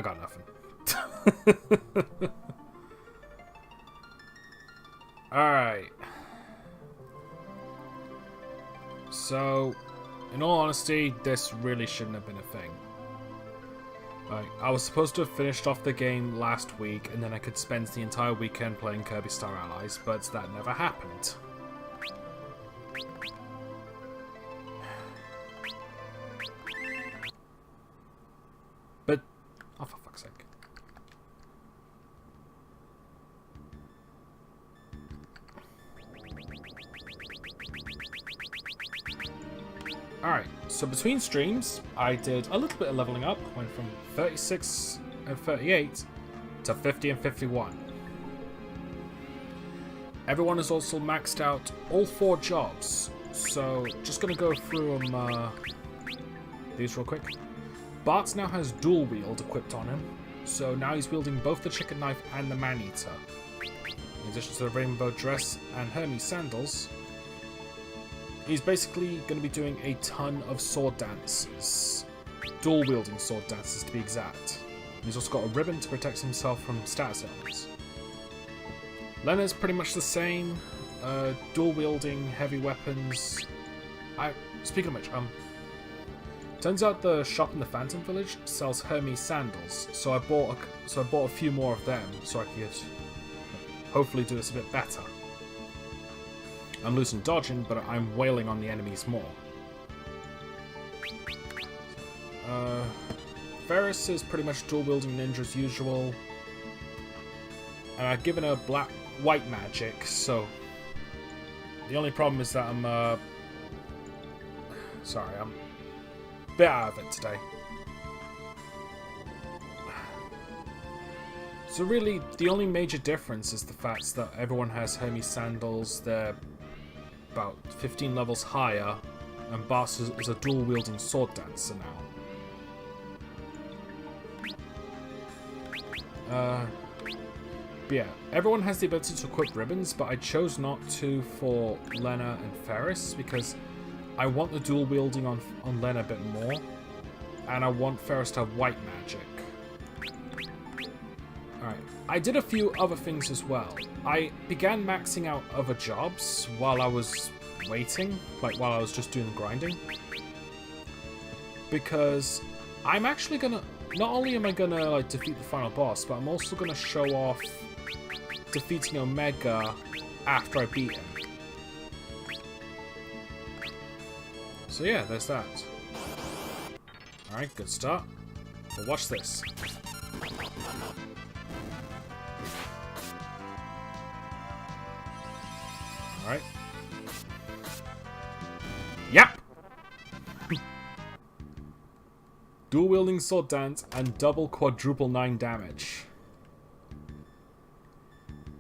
got nothing. Alright. So, in all honesty, this really shouldn't have been a thing. Like, I was supposed to have finished off the game last week, and then I could spend the entire weekend playing Kirby Star Allies, but that never happened. But, oh, for fuck's sake. Alright, so between streams, I did a little bit of leveling up. Went from 36 and 38 to 50 and 51. Everyone has also maxed out all 4 jobs. So, just going to go through these real quick. Bart now has dual wield equipped on him. So now he's wielding both the chicken knife and the man-eater. In addition to the rainbow dress and Hermes sandals, he's basically going to be doing a ton of sword dances. Dual-wielding sword dances, to be exact. He's also got a ribbon to protect himself from status ailments. Lena's pretty much the same. Dual-wielding heavy weapons. Speaking of which, turns out the shop in the Phantom Village sells Hermes sandals, so I bought a few more of them so I could hopefully do this a bit better. I'm losing dodging, but I'm wailing on the enemies more. Ferris is pretty much dual-wielding ninja as usual. And I've given her white magic, so... The only problem is that I'm a bit out of it today. So really, the only major difference is the fact that everyone has Hermes sandals. They're about 15 levels higher, and Bart is a dual-wielding sword dancer now. But yeah, everyone has the ability to equip ribbons, but I chose not to for Lena and Ferris because I want the dual-wielding on Lena a bit more, and I want Ferris to have white magic. Alright, I did a few other things as well. I began maxing out other jobs while I was waiting, like while I was just doing the grinding. Because I'm actually gonna, not only am I gonna like defeat the final boss, but I'm also gonna show off defeating Omega after I beat him. So yeah, there's that. Alright, good start. But watch this. Alright. Yep! Dual wielding sword dance and double quadruple 9 damage.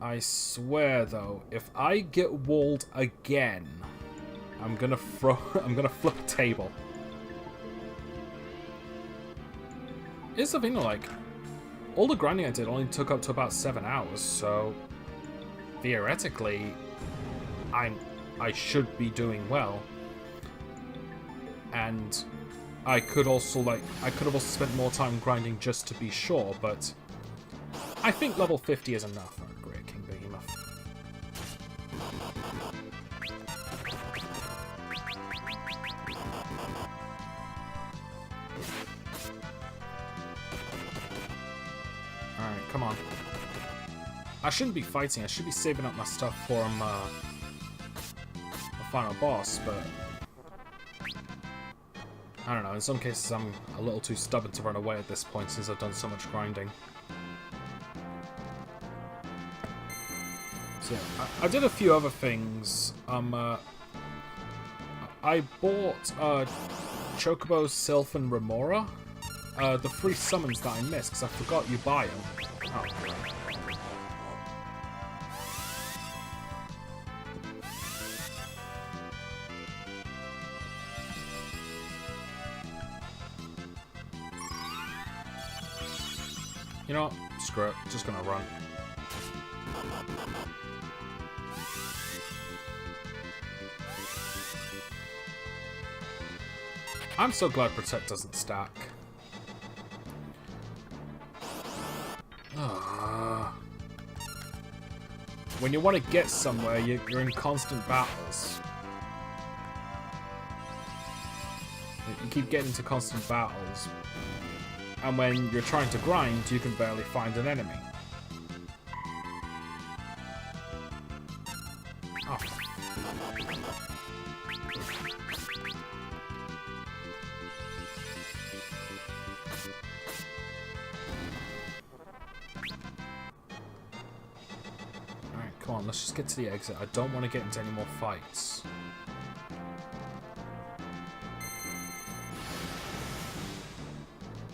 I swear though, if I get walled again, I'm gonna flip a table. Here's the thing though, like, all the grinding I did only took up to about 7 hours, so theoretically I should be doing well. And I could have also spent more time grinding just to be sure, but I think level 50 is enough for a Great King Behemoth. Alright, come on. I shouldn't be fighting, I should be saving up my stuff for a final boss, but I don't know, in some cases I'm a little too stubborn to run away at this point since I've done so much grinding. So yeah, I did a few other things. I bought Chocobo, Sylph, and Remora. The 3 summons that I missed because I forgot you buy them. Oh, great. You know what? Screw it. Just gonna run. I'm so glad Protect doesn't stack. when you want to get somewhere, you're in constant battles. You keep getting into constant battles. And when you're trying to grind, you can barely find an enemy. Oh. Alright, come on, let's just get to the exit. I don't want to get into any more fights.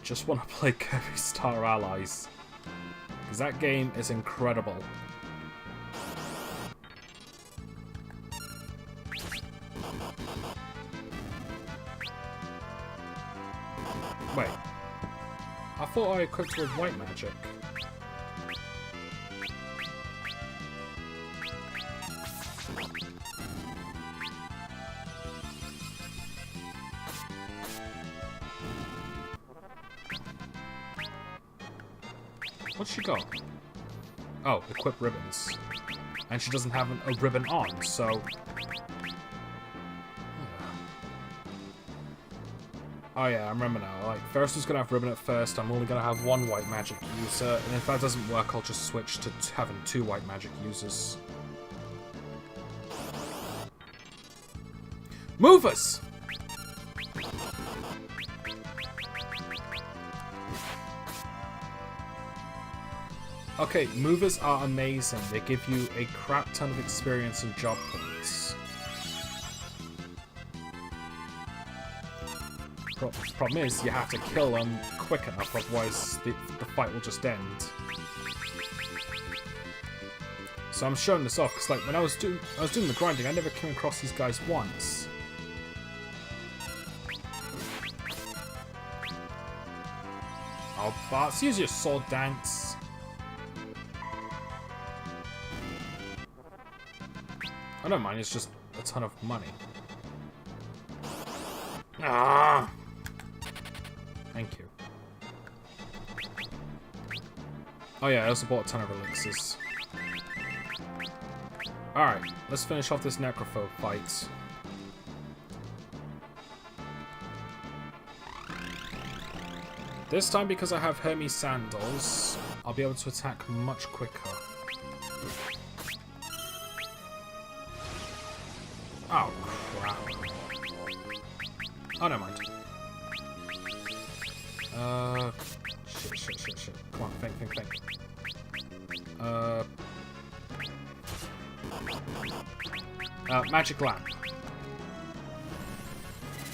Just want to play Kirby Star Allies. Because that game is incredible. Wait. I thought I equipped with white magic. What's she got? Oh, equip ribbons. And she doesn't have a ribbon on, so... Oh yeah, I remember now. Like, first was gonna have ribbon at first, I'm only gonna have one white magic user, and if that doesn't work, I'll just switch to having 2 white magic users. Movers! Okay, movers are amazing. They give you a crap ton of experience and job points. Problem is, you have to kill them quick enough, otherwise the fight will just end. So I'm showing this off because, like, when I was doing the grinding, I never came across these guys once. Oh, Bart, use your sword dance. I don't mind, it's just a ton of money. Ah! Thank you. Oh yeah, I also bought a ton of elixirs. Alright, let's finish off this necrophobe fight. This time, because I have Hermes sandals, I'll be able to attack much quicker. Oh, crap. Oh, never mind. Shit. Come on, think. Magic lamp.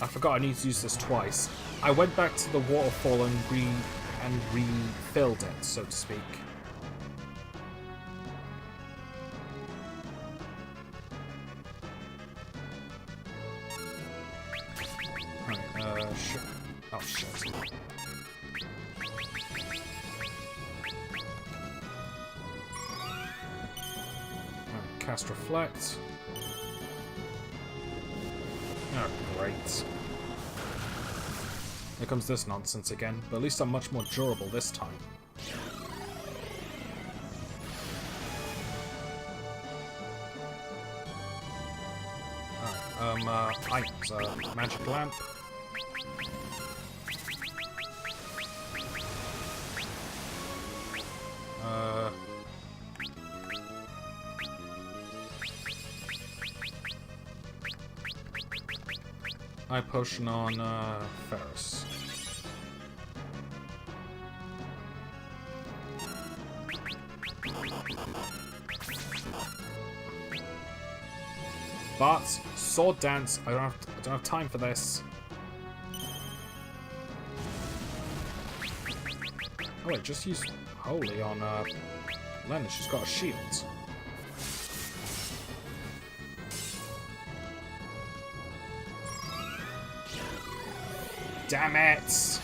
I forgot I need to use this twice. I went back to the waterfall and refilled it, so to speak. Sure. Oh, shit. Cast Reflect. Oh, great. Here comes this nonsense again, but at least I'm much more durable this time. Alright, items. Magic lamp. Eye potion on Ferris. But sword dance. I don't have time for this. Oh wait, just use Holy on Lena. She's got a shield. Damn it!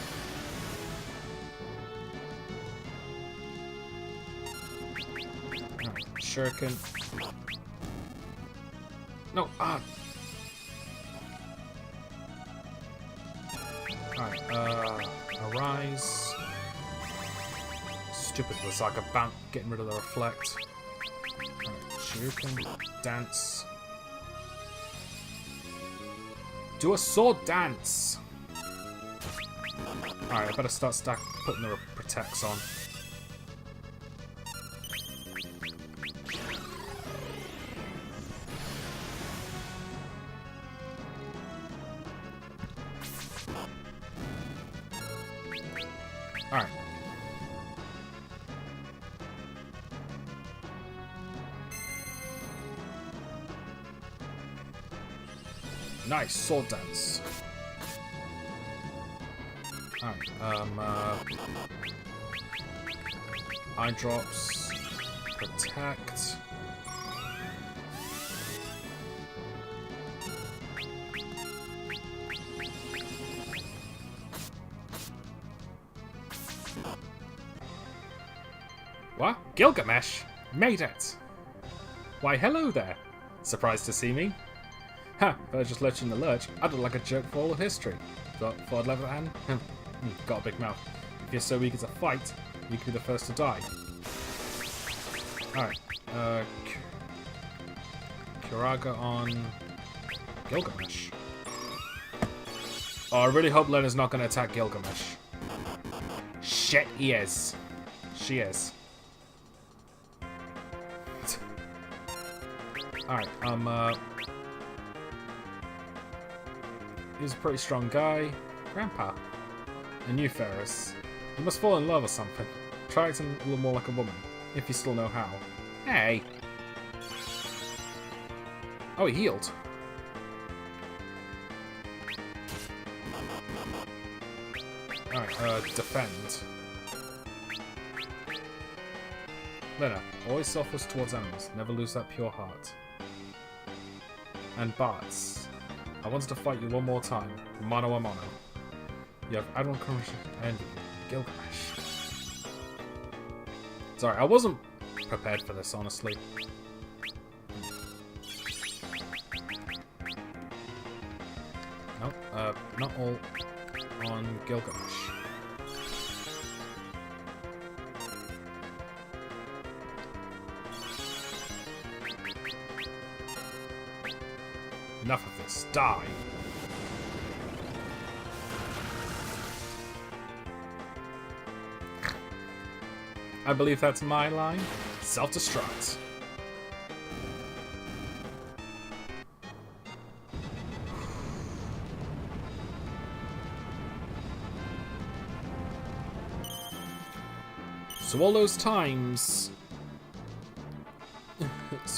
Right, shuriken. No, Alright, arise. Stupid Lazaga getting rid of the reflect. Right, Hadouken, dance. Do a sword dance! Alright, I better start putting the protects on. Alright. Nice, sword dance. Alright, eye drops, protect. What? Gilgamesh? Made it! Why, hello there. Surprised to see me? Ha, if I just let you in the lurch, I'd look like a jerk for all of history. But thought I'd lend a hand? Got a big mouth. If you're so eager to fight, you could be the first to die. Alright, Kuraga on Gilgamesh. Oh, I really hope Lena's not going to attack Gilgamesh. Shit, he is. She is. Alright, he's a pretty strong guy. Grandpa. A new Ferris. You must fall in love or something. Try acting a little more like a woman, if you still know how. Hey! Oh, he healed. Alright, defend. Lena, always selfless towards animals. Never lose that pure heart. And Bart's. I wanted to fight you one more time. Mano a mano. You have Admiral Courage and Gilgamesh. Sorry, I wasn't prepared for this, honestly. Nope, not all on Gilgamesh. Enough of this. Die! I believe that's my line. Self-destruct. So all those times...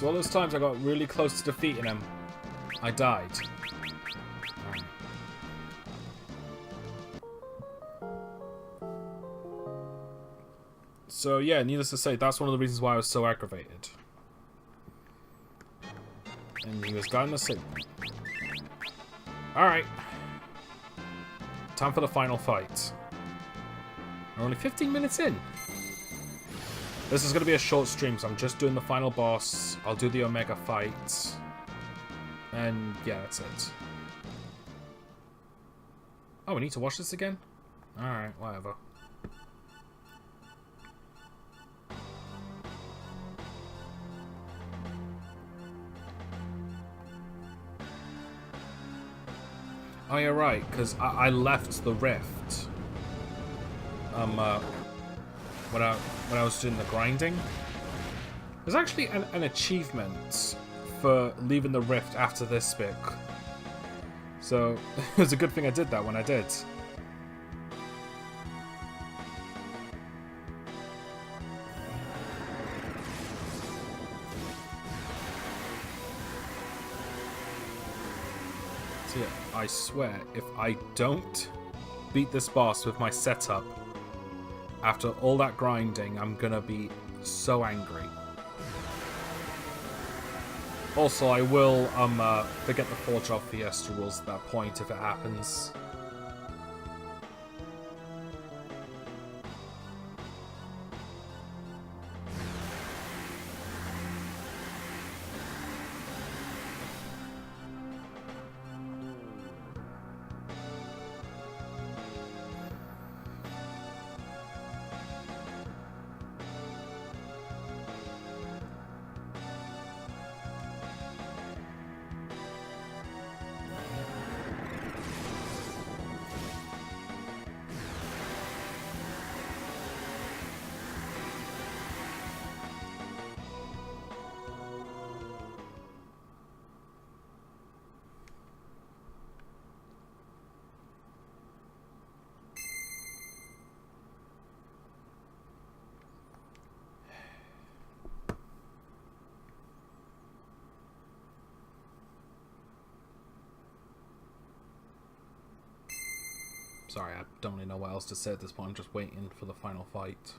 I got really close to defeating him, I died. So yeah, needless to say, that's one of the reasons why I was so aggravated. And he was gone to sleep. Alright. Time for the final fight. We're only 15 minutes in. This is going to be a short stream, so I'm just doing the final boss. I'll do the Omega fight. And yeah, that's it. Oh, we need to watch this again? Alright, whatever. Oh, yeah, right, because I left the rift. When I was doing the grinding. There's actually an achievement for leaving the rift after this bit. So, it was a good thing I did that when I did. So yeah, I swear, if I don't beat this boss with my setup, after all that grinding, I'm gonna be so angry. Also, I will forget the Forge of Fiesta rules at that point if it happens. Sorry, I don't really know what else to say at this point. I'm just waiting for the final fight.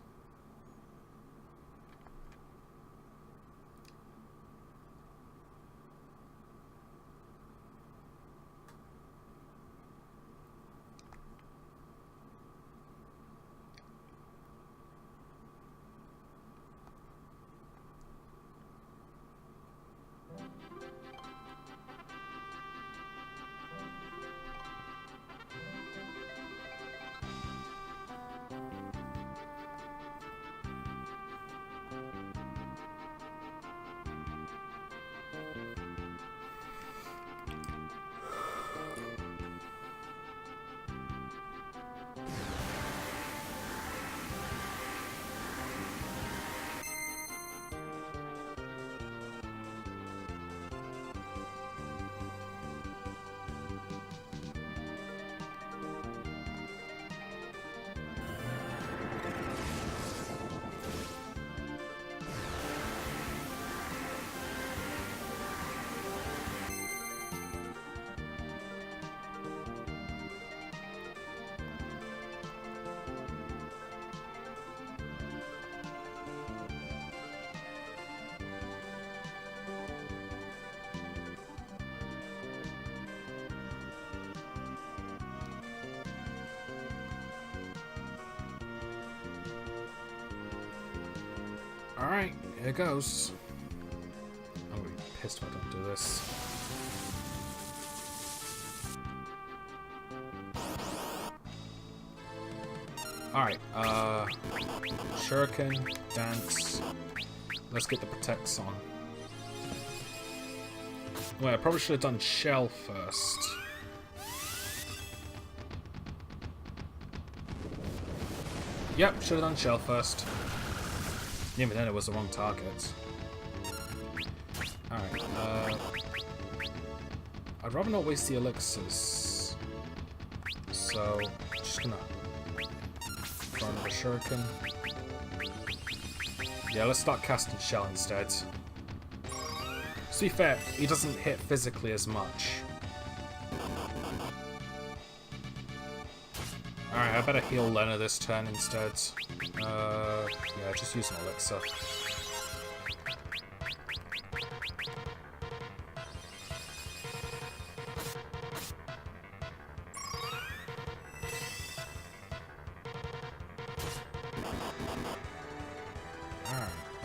Alright, here goes. I'm gonna be pissed if I don't do this. Alright, Shuriken, Dance. Let's get the Protects on. Wait, I probably should have done Shell first. Yep, should have done Shell first. Even then it was the wrong target. Alright, I'd rather not waste the elixirs. So, just gonna throw another shuriken. Yeah, let's start casting Shell instead. To be fair, he doesn't hit physically as much. Alright, I better heal Lena this turn instead. Yeah, just use an elixir.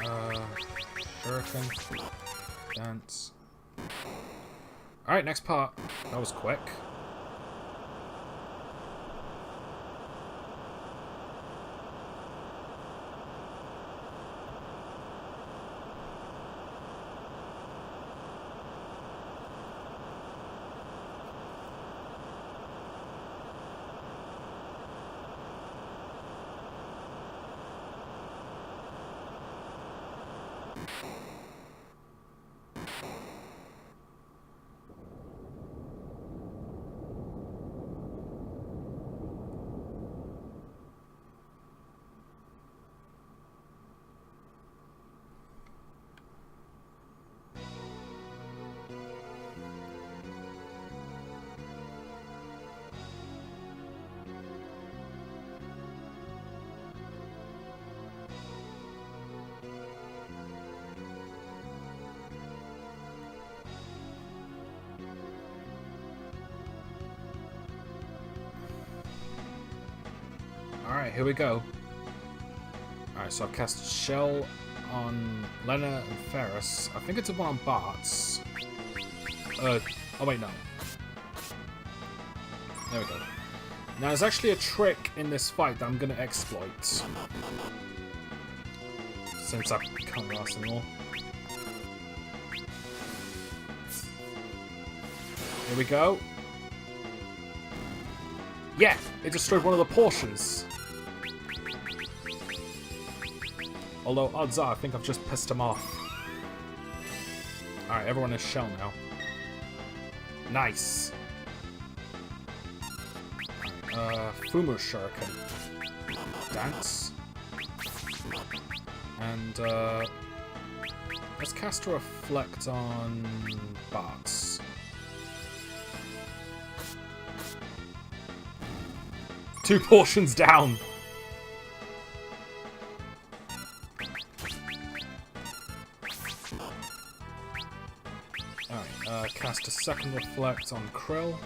Alright, Shuriken. Dance. Alright, next part. That was quick. Alright, here we go. Alright, so I've cast Shell on Lena and Ferris. I think it's a one on Bart's. Oh wait, no. There we go. Now there's actually a trick in this fight that I'm going to exploit. Since I can't last anymore. Here we go. Yeah! It destroyed one of the portions. Although, odds are, I think I've just pissed him off. Alright, everyone is Shell now. Nice. Fumu Shuriken. Dance. And, let's cast a Reflect on Bart's. 2 portions down. Alright, cast a second reflect on Krill.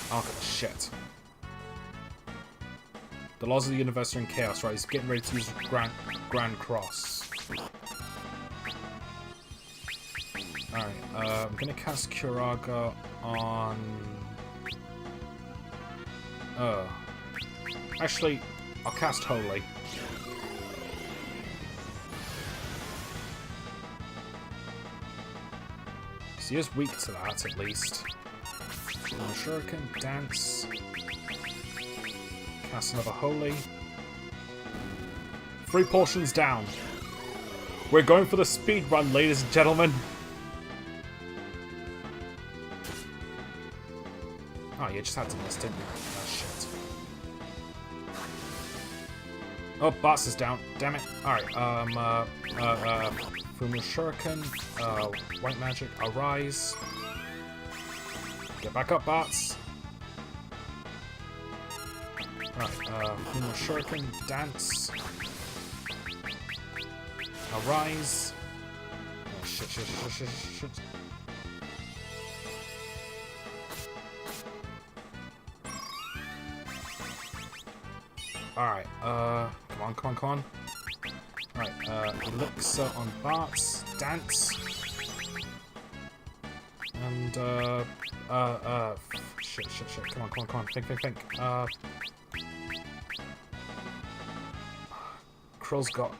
Oh, shit. The laws of the universe are in chaos, right? He's getting ready to use Grand Cross. Alright, I'm gonna cast Curaga on... Oh. Actually, I'll cast Holy. So he is weak to that, at least. Shuriken, Dance. Cast another Holy. 3 portions down. We're going for the speed run, ladies and gentlemen. Oh, you just had to miss, didn't you? Oh, shit. Oh, Boss is down. Damn it. Alright, Fumu Shuriken, White Magic, Arise. Get back up, bots. Alright, Fumu Shuriken, Dance. Arise. Oh, shit. Alright, come on. Alright, Elixir on Bart's, Dance. And, shit. Come on. Think. Krill's got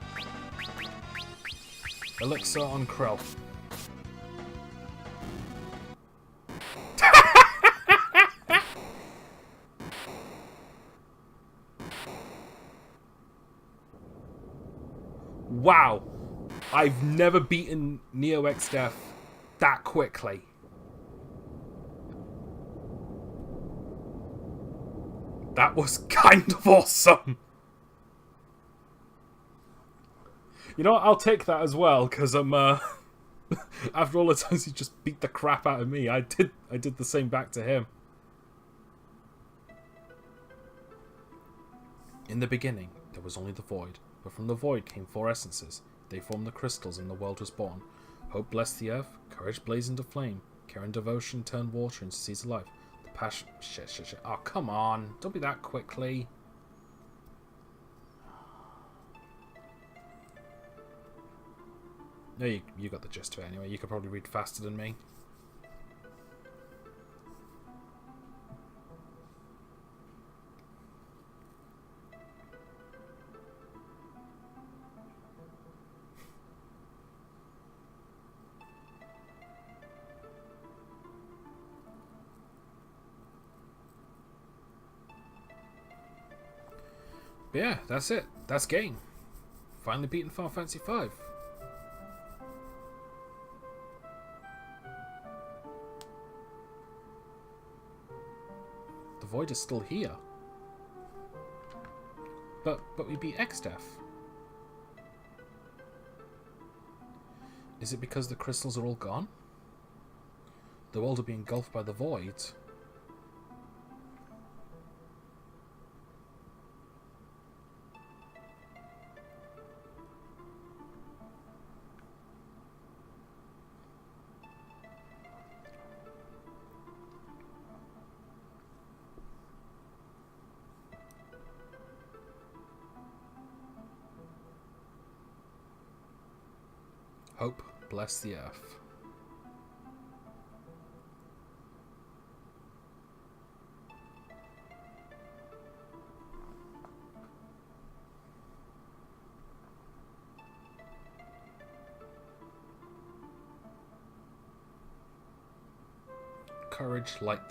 Elixir on Krill. Wow, I've never beaten Neo X-Death that quickly. That was kind of awesome. You know what, I'll take that as well, because I'm, after all the times he just beat the crap out of me, I did the same back to him. In the beginning, there was only the void. But from the void came 4 essences. They formed the crystals and the world was born. Hope blessed the earth, courage blazed into flame, care and devotion turned water into seas of life. The passion... Shit. Oh, come on. Don't be that quickly. No, you got the gist of it anyway. You could probably read faster than me. But yeah, that's it. That's game. Finally beaten Final Fantasy V. The void is still here. But we beat X-Death. Is it because the crystals are all gone? The world will be engulfed by the void. Hope bless the earth. Courage, light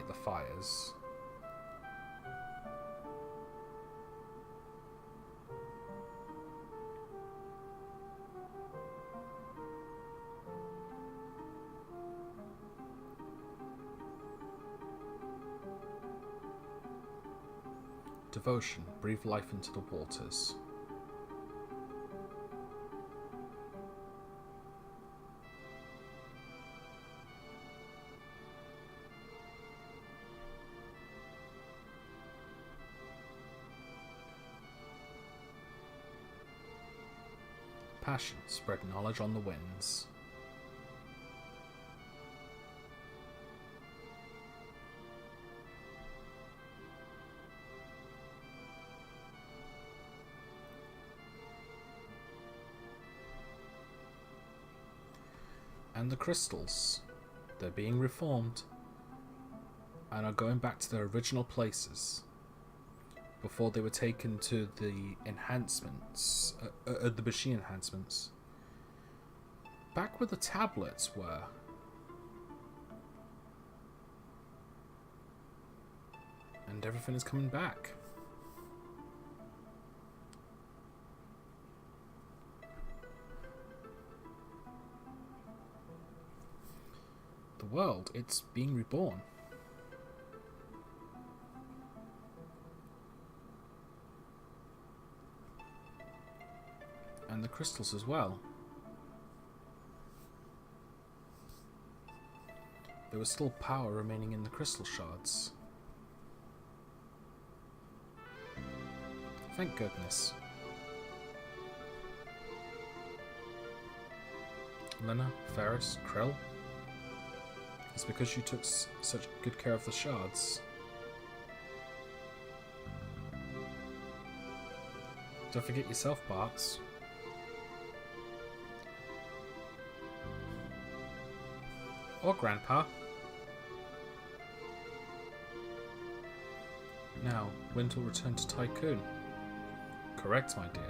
the fires. Devotion, breathe life into the waters. passion, spread knowledge on the winds. And the crystals, they're being reformed and are going back to their original places before they were taken to the enhancements, the machine enhancements. Back where the tablets were. And everything is coming back. The world, it's being reborn. And the crystals as well. There was still power remaining in the crystal shards. Thank goodness. Lena, Ferris, Krill. It's because you took such good care of the shards. Don't forget yourself, Barks. Or Grandpa. Now, Winter will return to Tycoon. Correct, my dear.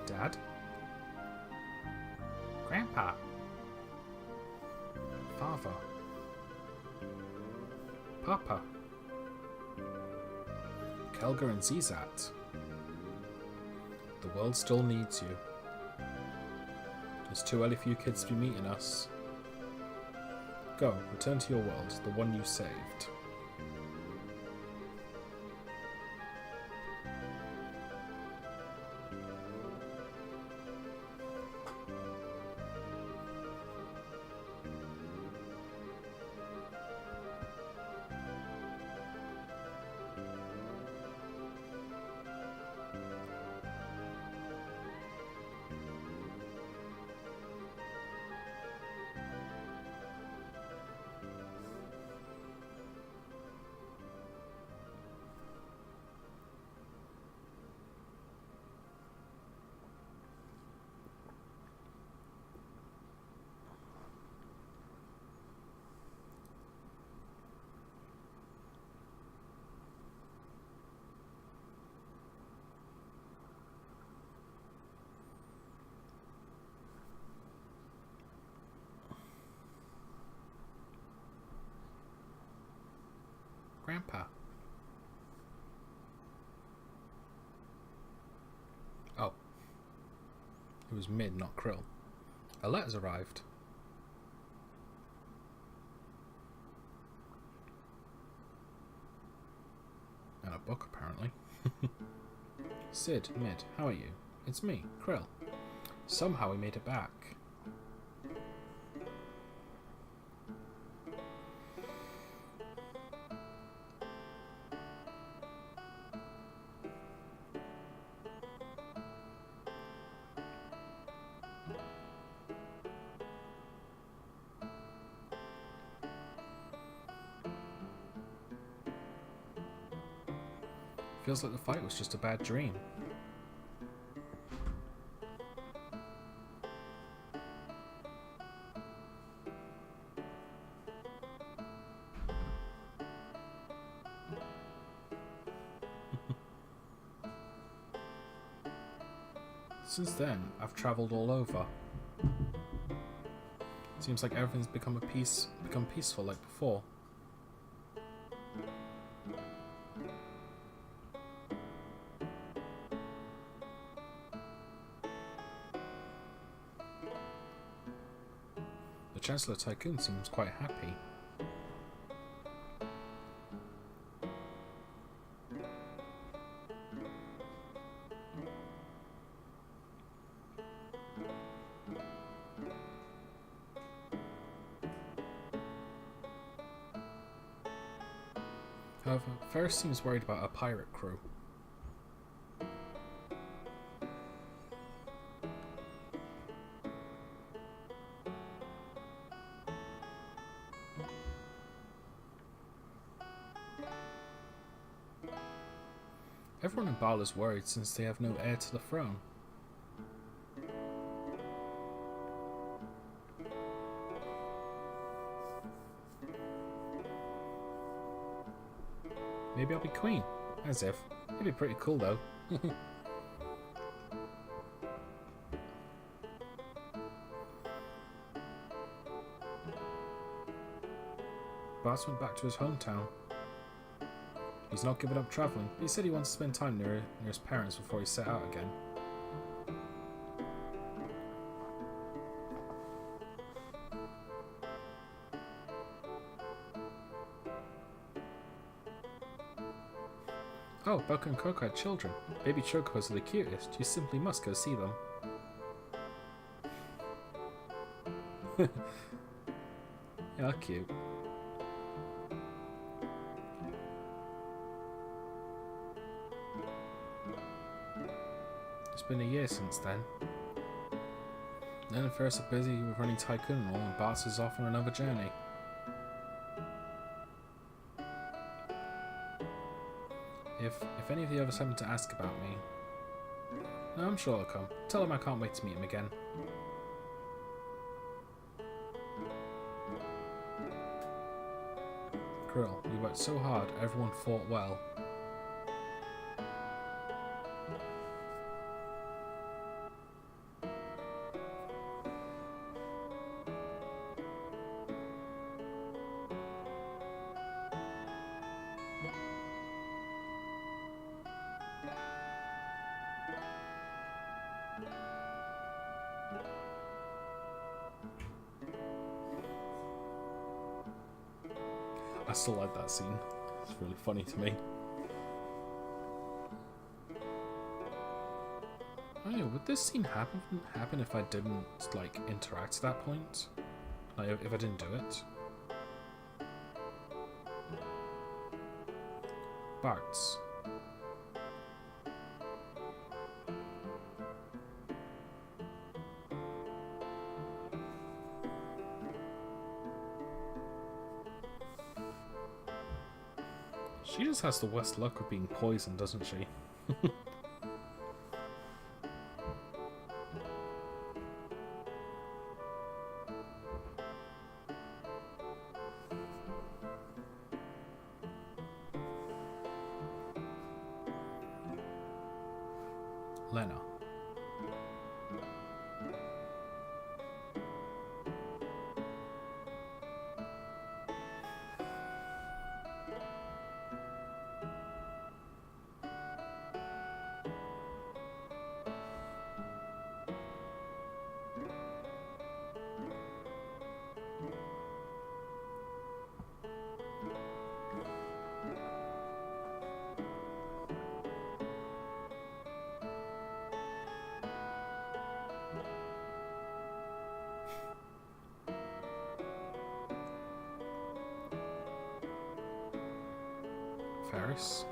Dad? Grandpa? Father? Papa? Kelga and Zizat? The world still needs you. It's too early for you kids to be meeting us. Go, return to your world, the one you saved. Grandpa. Oh. It was Mid, not Krill. A letter's arrived. And a book, apparently. Sid, Mid, how are you? It's me, Krill. Somehow we made it back. Feels like the fight was just a bad dream. Since then, I've travelled all over. Seems like everything's become peaceful like before. The Chancellor Tycoon seems quite happy. However, Ferris seems worried about a pirate crew. Everyone in Bala is worried since they have no heir to the throne. Maybe I'll be queen. As if. It'd be pretty cool though. Bart went back to his hometown. He's not giving up travelling. He said he wants to spend time near his parents before he set out again. Oh, Belka and Coco had children. Baby Chocobos are the cutest. You simply must go see them. Yeah, cute. It's been a year since then. Len and Ferris are busy with running Tycoon and all, and Bart is off on another journey. If any of the others happen to ask about me, no, I'm sure they'll come. Tell them I can't wait to meet him again. Krill, you worked so hard, everyone fought well. I still like that scene. It's really funny to me. Oh yeah, would this scene happen if I didn't like interact at that point? Like if I didn't do it? Bart's. She just has the worst luck with being poisoned, doesn't she? Lena. Ferris.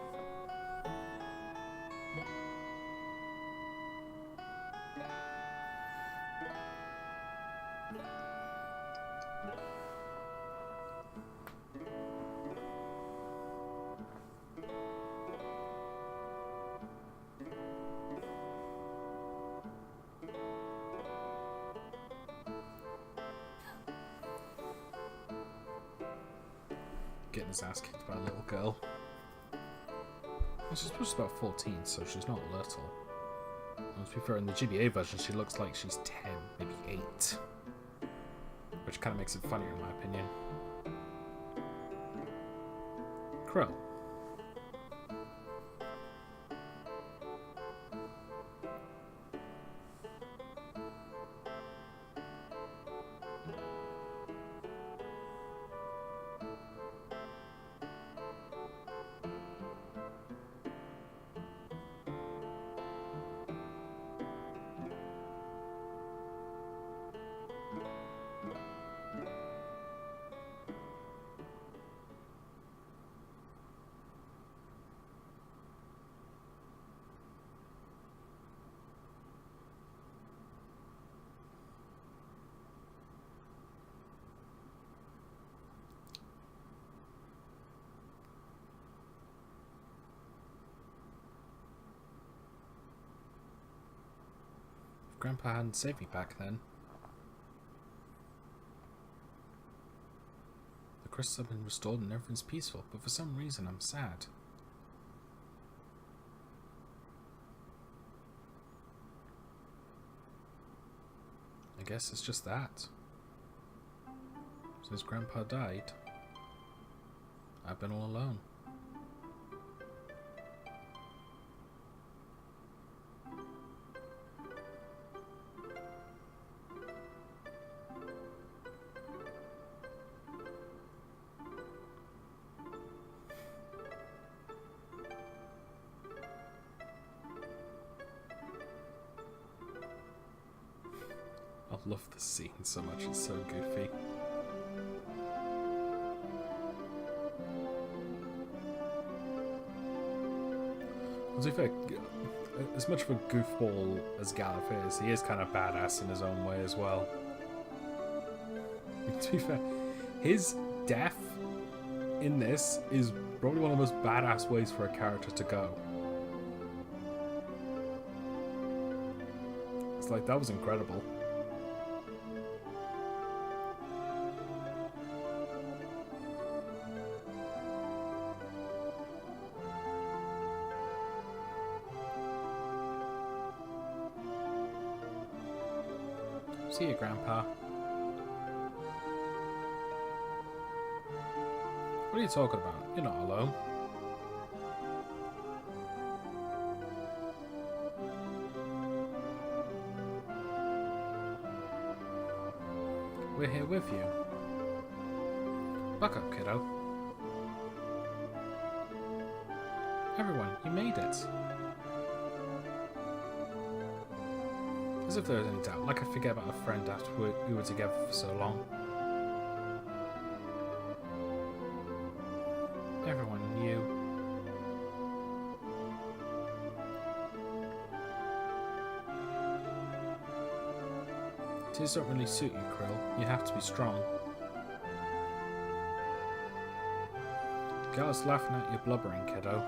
Getting his ass kicked by a little girl. Well, she's just about 14, so she's not little. And to be fair, in the GBA version, she looks like she's 10, maybe 8. Which kind of makes it funnier, in my opinion. Krill. Grandpa hadn't saved me back then. The crystals have been restored and everything's peaceful, but for some reason I'm sad. I guess it's just that. Since Grandpa died, I've been all alone. I love this scene so much, it's so goofy. To be fair, as much of a goofball as Galuf is, he is kind of badass in his own way as well. To be fair, his death in this is probably one of the most badass ways for a character to go. It's like, that was incredible. See you, Grandpa. What are you talking about? You're not alone. We're here with you. Buck up, kiddo. Everyone, you made it. As if there was any doubt, like I forget about a friend after we were together for so long. Everyone knew. Tears don't really suit you, Krill. You have to be strong. Gal's laughing at your blubbering, kiddo.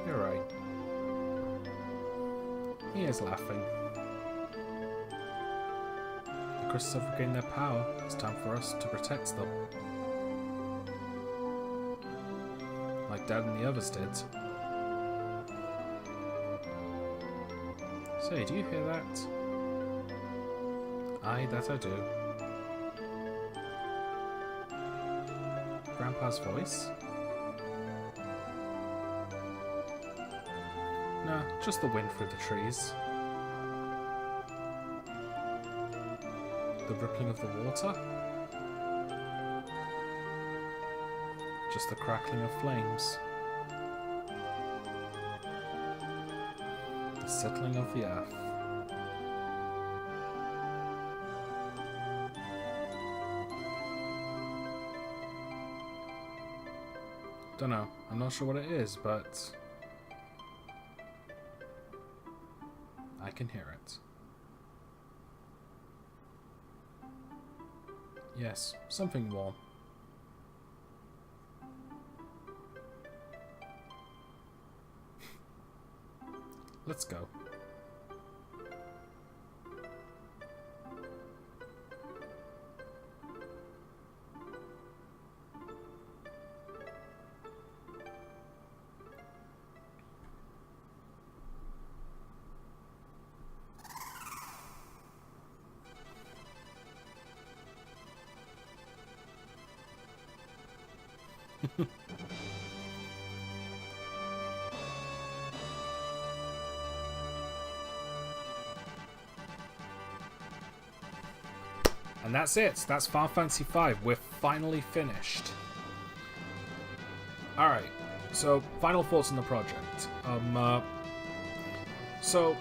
You're right. He is laughing. The crystals have regained their power. It's time for us to protect them. Like Dad and the others did. Say, do you hear that? Aye, that I do. Grandpa's voice? Nah, just the wind through the trees. The rippling of the water? Just the crackling of flames. The settling of the earth. Dunno, I'm not sure what it is, but I can hear it. Yes, something warm. Let's go. And that's it. That's Final Fantasy V. We're finally finished. Alright, so final thoughts on the project. So,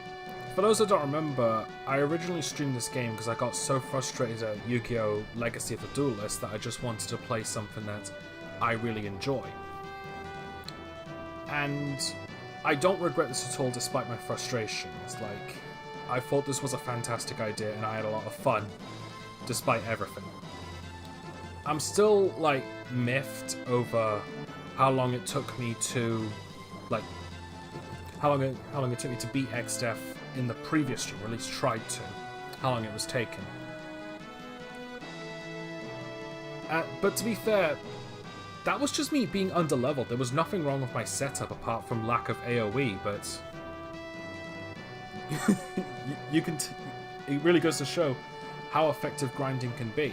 for those that don't remember, I originally streamed this game because I got so frustrated at Yu-Gi-Oh! Legacy of the Duelist that I just wanted to play something that I really enjoy. And I don't regret this at all despite my frustrations. Like, I thought this was a fantastic idea and I had a lot of fun despite everything. I'm still, like, miffed over how long it took me to, like, how long it took me to beat XDeath in the previous stream, or at least tried to. How long it was taken. But to be fair, that was just me being underleveled. There was nothing wrong with my setup apart from lack of AoE, but you can. It really goes to show how effective grinding can be.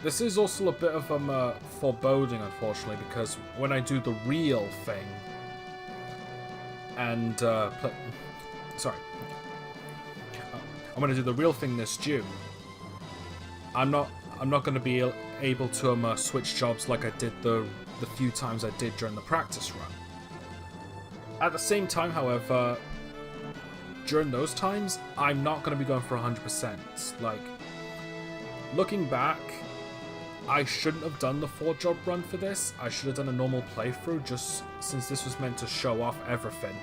This is also a bit of foreboding, unfortunately, because when I do the real thing and I'm going to do the real thing this June. I'm not going to be able to switch jobs like I did the few times I did during the practice run. At the same time, however, during those times, I'm not going to be going for 100%. Like, looking back, I shouldn't have done the 4-job run for this. I should have done a normal playthrough, just since this was meant to show off everything.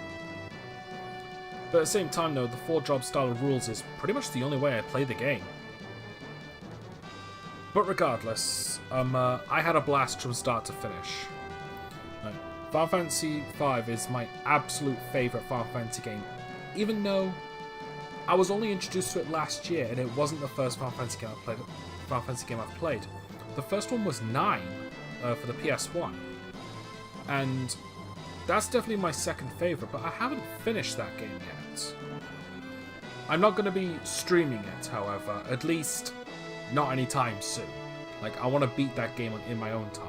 But at the same time, though, the 4-job style of rules is pretty much the only way I play the game. But regardless, I had a blast from start to finish. Like, Final Fantasy V is my absolute favourite Final Fantasy game, even though I was only introduced to it last year and it wasn't the first Final Fantasy game I've played. The first one was 9 for the PS1, and that's definitely my second favourite, but I haven't finished that game yet. I'm not going to be streaming it, however, at least not anytime soon. Like, I want to beat that game in my own time.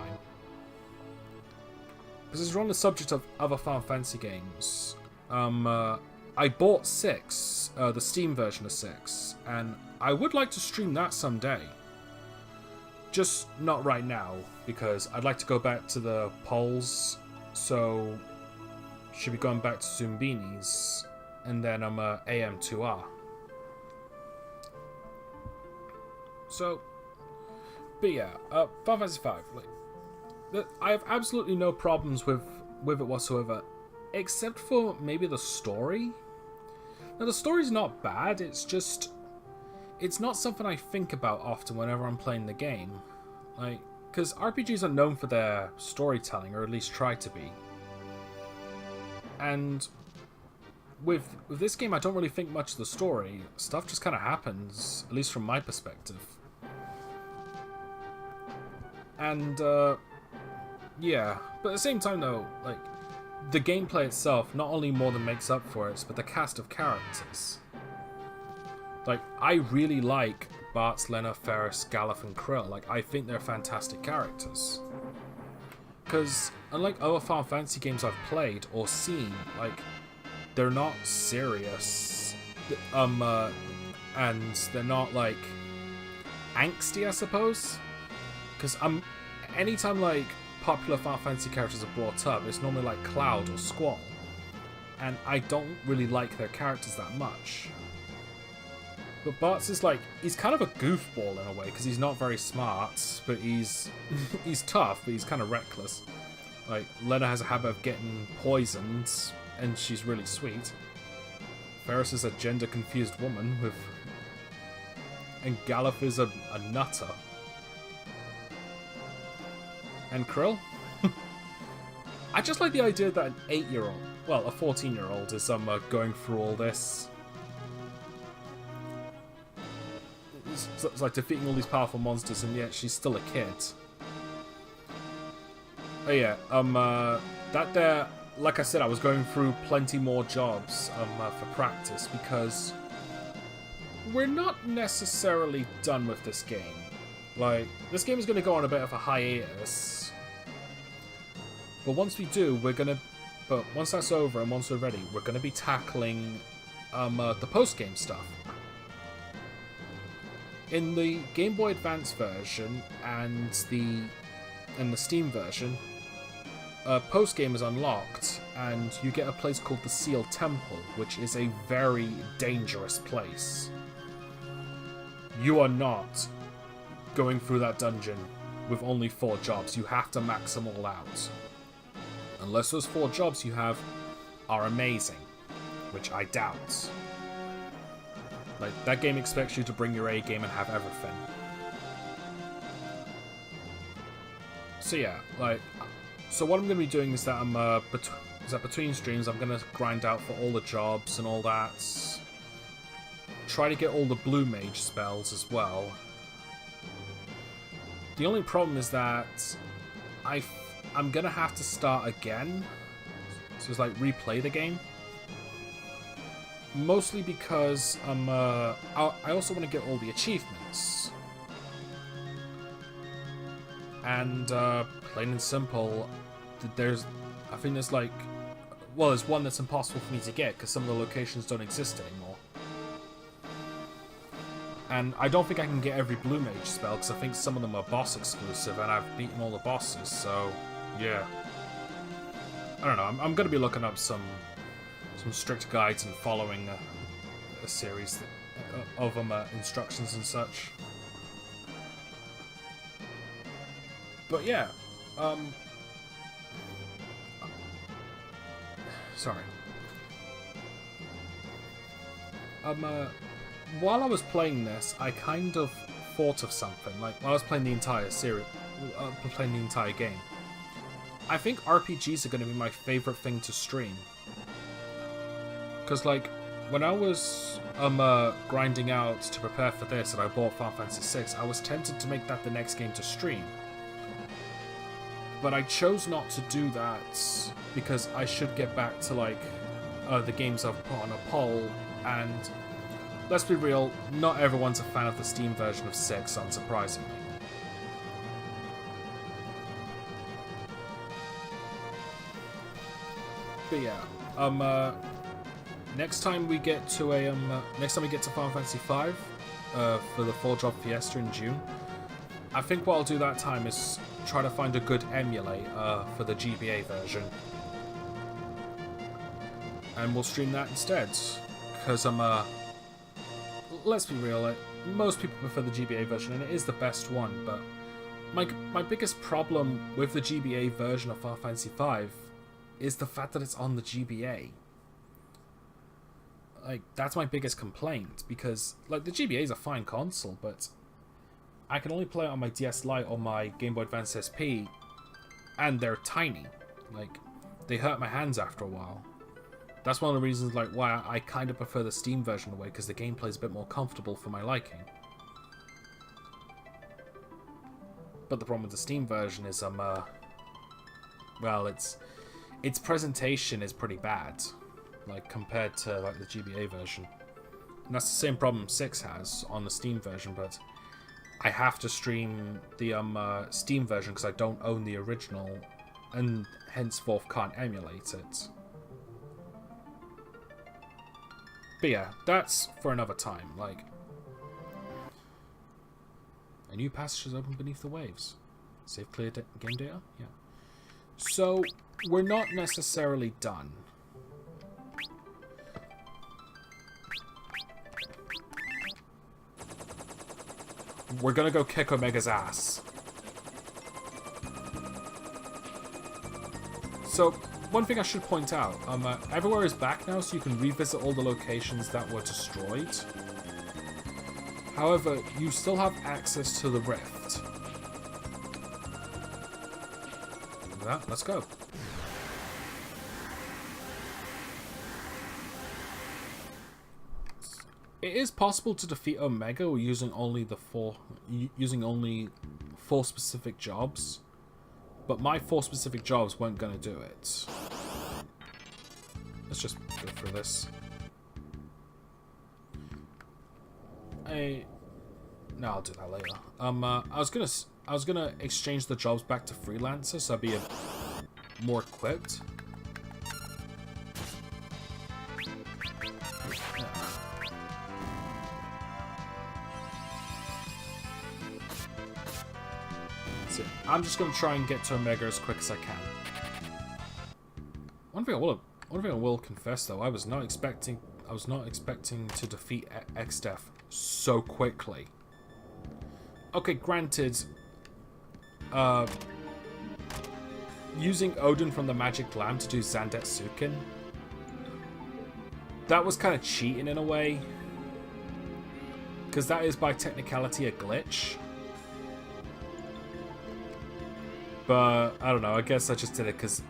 Because as we're on the subject of other Final Fantasy games, I bought 6, the Steam version of 6, and I would like to stream that someday. Just not right now, because I'd like to go back to the polls, so should be going back to Zumbinis, and then I'm AM2R. So, but yeah, Final Fantasy V, I have absolutely no problems with it whatsoever, except for maybe the story. Now, the story's not bad, it's just, it's not something I think about often whenever I'm playing the game. Like, because RPGs are known for their storytelling, or at least try to be. And with this game, I don't really think much of the story. Stuff just kind of happens, at least from my perspective. And, yeah. But at the same time, though, like, the gameplay itself not only more than makes up for it, but the cast of characters. Like, I really like Bartz, Lena, Ferris, Galuf, and Krill. Like, I think they're fantastic characters. Because, unlike other Final Fantasy games I've played or seen, like, they're not serious. And they're not, like, angsty, I suppose. Because anytime, like, popular Final Fantasy characters are brought up, it's normally like Cloud or Squall. And I don't really like their characters that much. But Bartz is like, he's kind of a goofball in a way, because he's not very smart, but he's tough, but he's kind of reckless. Like, Lena has a habit of getting poisoned, and she's really sweet. Ferris is a gender-confused woman with... And Galuf is a nutter. And Krill? I just like the idea that an 8-year-old, well, a 14-year-old is going through all this. It's like defeating all these powerful monsters, and yet she's still a kid. Oh yeah, that there, like I said, I was going through plenty more jobs for practice, because we're not necessarily done with this game. Like, this game is going to go on a bit of a hiatus. But once we do, but once that's over and once we're ready, we're going to be tackling the post-game stuff. In the Game Boy Advance version and the Steam version, post-game is unlocked, and you get a place called the Sealed Temple, which is a very dangerous place. You are not going through that dungeon with only 4 jobs. You have to max them all out. Unless those 4 jobs you have are amazing, which I doubt. Like, that game expects you to bring your A game and have everything. So yeah, like, so what I'm going to be doing is that I'm, between streams, I'm going to grind out for all the jobs and all that. Try to get all the blue mage spells as well. The only problem is that I'm going to have to start again. So it's like replay the game. Mostly because I also want to get all the achievements. And plain and simple, I think there's like, well, there's one that's impossible for me to get because some of the locations don't exist anymore. And I don't think I can get every blue mage spell because I think some of them are boss exclusive and I've beaten all the bosses, so yeah. I don't know, I'm going to be looking up some strict guides and following a series of instructions and such. But yeah, sorry. While I was playing this, I kind of thought of something. Like, while I was playing the entire series, playing the entire game, I think RPGs are going to be my favorite thing to stream. Because, like, when I was grinding out to prepare for this and I bought Final Fantasy VI, I was tempted to make that the next game to stream. But I chose not to do that because I should get back to, like, the games I've put on a poll, and let's be real, not everyone's a fan of the Steam version of 6, unsurprisingly. But yeah, next time we get to Final Fantasy V, for the 4-job Fiesta in June, I think what I'll do that time is try to find a good emulate for the GBA version. And we'll stream that instead. Because let's be real, like, most people prefer the GBA version, and it is the best one, but my biggest problem with the GBA version of Final Fantasy V is the fact that it's on the GBA. Like, that's my biggest complaint, because, like, the GBA is a fine console, but I can only play it on my DS Lite or my Game Boy Advance SP, and they're tiny. Like, they hurt my hands after a while. That's one of the reasons, like, why I kind of prefer the Steam version away, because the gameplay is a bit more comfortable for my liking. But the problem with the Steam version is, well, its presentation is pretty bad, like, compared to, like, the GBA version. And that's the same problem 6 has on the Steam version, but I have to stream the Steam version because I don't own the original, and henceforth can't emulate it. But yeah, that's for another time. Like, a new passage is open beneath the waves. Save clear game data? Yeah. So, we're not necessarily done. We're gonna go kick Omega's ass. So, one thing I should point out, everywhere is back now, so you can revisit all the locations that were destroyed. However, you still have access to the rift. Yeah, let's go. It is possible to defeat Omega using only four specific jobs. But my 4 specific jobs weren't going to do it. Let's just go through this. No, I'll do that later. I was gonna exchange the jobs back to freelancer, so I'd be more equipped. I'm just going to try and get to Omega as quick as I can. One thing I will confess though, I was not expecting to defeat Xdeath so quickly. Okay, granted, using Odin from the Magic Lamp to do Zandetsuken, that was kind of cheating in a way. Because that is, by technicality, a glitch. But, I don't know, I guess I just did it because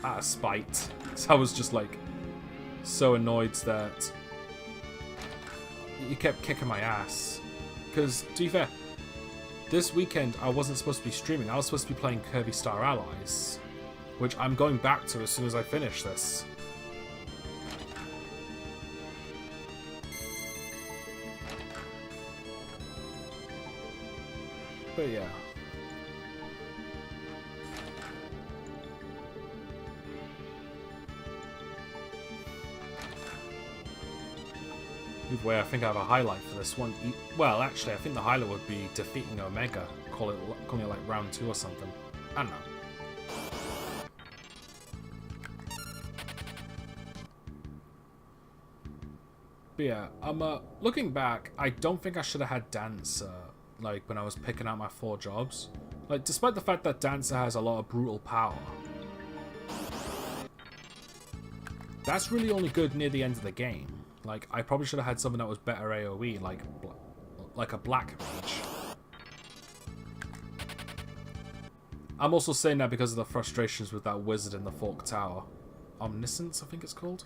out of spite. So I was just, like, so annoyed that you kept kicking my ass. Because, to be fair, this weekend I wasn't supposed to be streaming. I was supposed to be playing Kirby Star Allies, which I'm going back to as soon as I finish this. But yeah. Either way, I think I have a highlight for this one. Well, actually, I think the highlight would be defeating Omega. Calling it like round 2 or something. I don't know. But yeah, looking back, I don't think I should have had Dancer, like, when I was picking out my 4 jobs. Like, despite the fact that Dancer has a lot of brutal power, that's really only good near the end of the game. Like, I probably should have had something that was better AoE, like a Black Mage. I'm also saying that because of the frustrations with that wizard in the Fork Tower. Omniscience, I think it's called?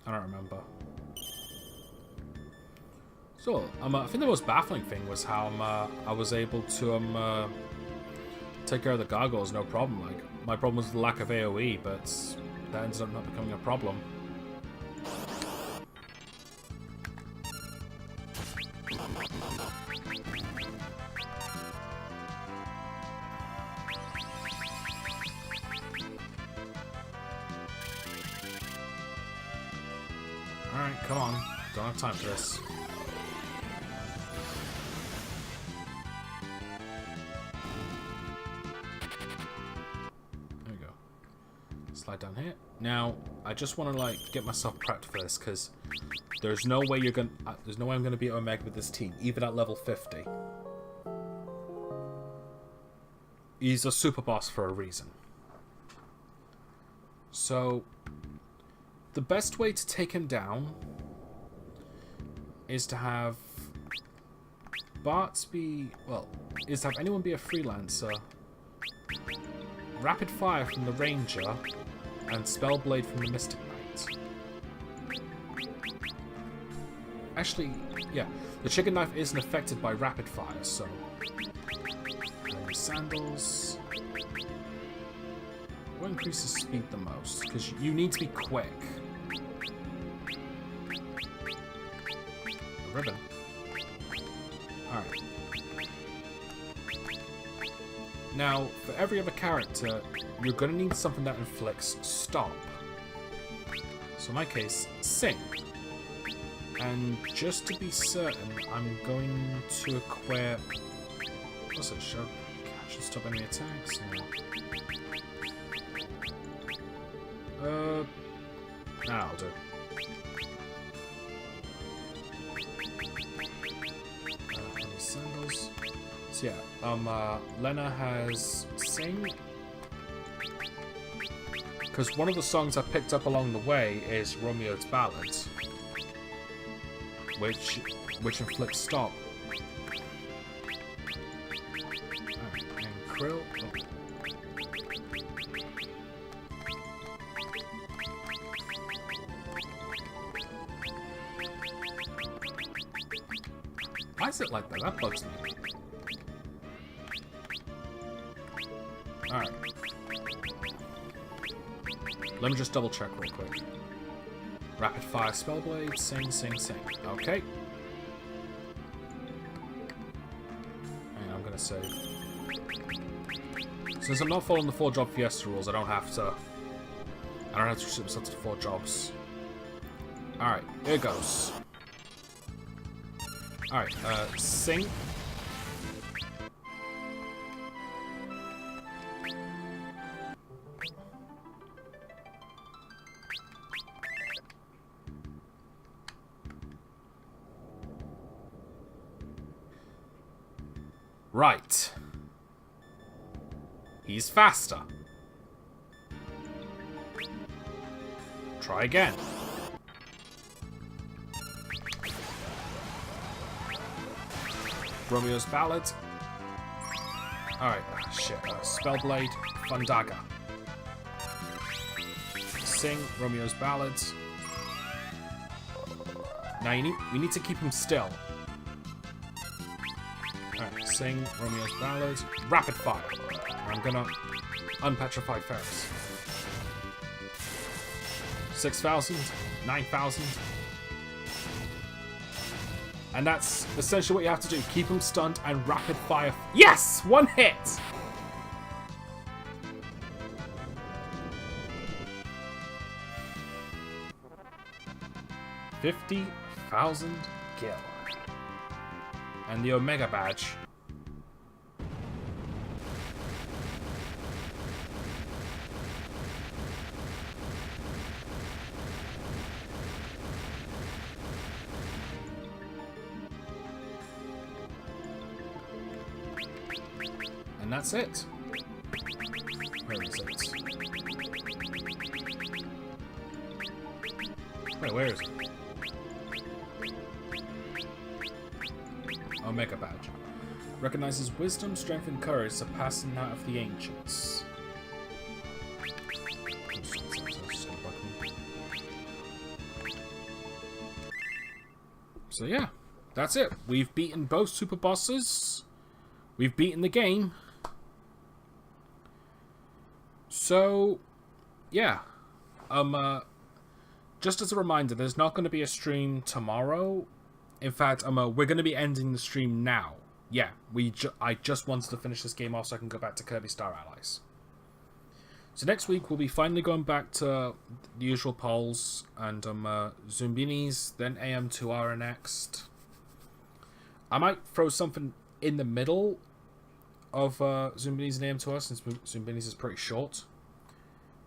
I don't remember. So, I think the most baffling thing was how I was able to take care of the gargoyles, no problem. Like, my problem was the lack of AoE, but that ended up not becoming a problem. Alright, come on. Don't have time for this. There we go. Slide down here. Now, I just want to, like, get myself prepped for this, because there's no way there's no way I'm gonna beat Omega with this team, even at level 50. He's a super boss for a reason. So, the best way to take him down is to have Bart's be, well, is to have anyone be a freelancer, Rapid Fire from the Ranger, and Spellblade from the Mystic Knight. Actually, yeah, the Chicken Knife isn't affected by Rapid Fire, so... Sandals... What increases speed the most? Because you need to be quick. A ribbon. Alright. Now, for every other character, you're going to need something that inflicts stop. So in my case, sing. And just to be certain, I'm going to equip... What's it? Should stop enemy attacks? No. That'll do. Sandals. So yeah, Lena has Sing. Because one of the songs I picked up along the way is Romeo's Ballad, which inflicts stop. Alright, and Krill. Oh. Why is it like that? That bugs me. Alright. Let me just double check real quick. Rapid Fire Spellblade, sing, sing, sing. Okay. And I'm gonna save. Since I'm not following the 4-job Fiesta rules, I don't have to restrict myself to 4 jobs. Alright, here goes. Alright, sing. Right. He's faster. Try again. Romeo's Ballad. Alright, shit. Spellblade, Fundaga. Sing Romeo's Ballads. Now we need to keep him still. Alright, sing Romeo's Ballads. Rapid fire. I'm gonna unpetrify Ferris. 6,000, 9,000. And that's essentially what you have to do. Keep him stunned and rapid fire. Yes! One hit! $50,000 gil. And the Omega badge. And that's it. Where is it? Wait, where is it? Omega badge. Recognizes wisdom, strength, and courage surpassing that of the ancients. So yeah, that's it. We've beaten both super bosses. We've beaten the game. So, yeah. Just as a reminder, there's not going to be a stream tomorrow. In fact, we're going to be ending the stream now. Yeah, I just wanted to finish this game off so I can go back to Kirby Star Allies. So next week we'll be finally going back to the usual polls and Zumbinis, then AM2R next. I might throw something in the middle of Zumbinis and AM2R since Zumbinis is pretty short.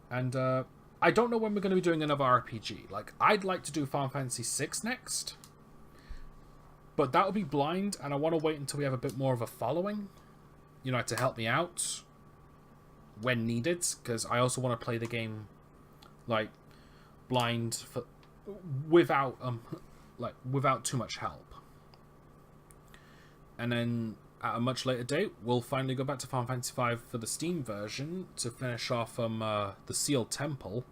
And I don't know when we're going to be doing another RPG. Like, I'd like to do Final Fantasy VI next. But that will be blind, and I want to wait until we have a bit more of a following, you know, to help me out when needed, because I also want to play the game, like, blind without too much help. And then at a much later date, we'll finally go back to Final Fantasy V for the Steam version to finish off the Sealed Temple.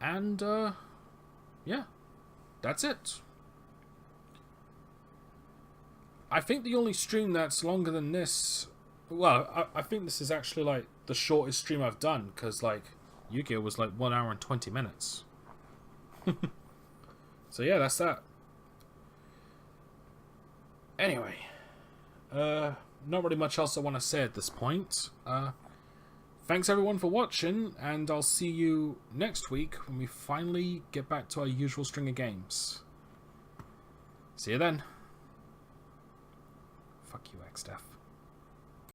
And yeah, that's it. I think the only stream that's longer than this... Well, I think this is actually, like, the shortest stream I've done, because, like, Yu-Gi-Oh! Was, like, 1 hour and 20 minutes. So, yeah, that's that. Anyway. Not really much else I want to say at this point. Thanks, everyone, for watching, and I'll see you next week when we finally get back to our usual string of games. See you then. Fuck you, X-Def.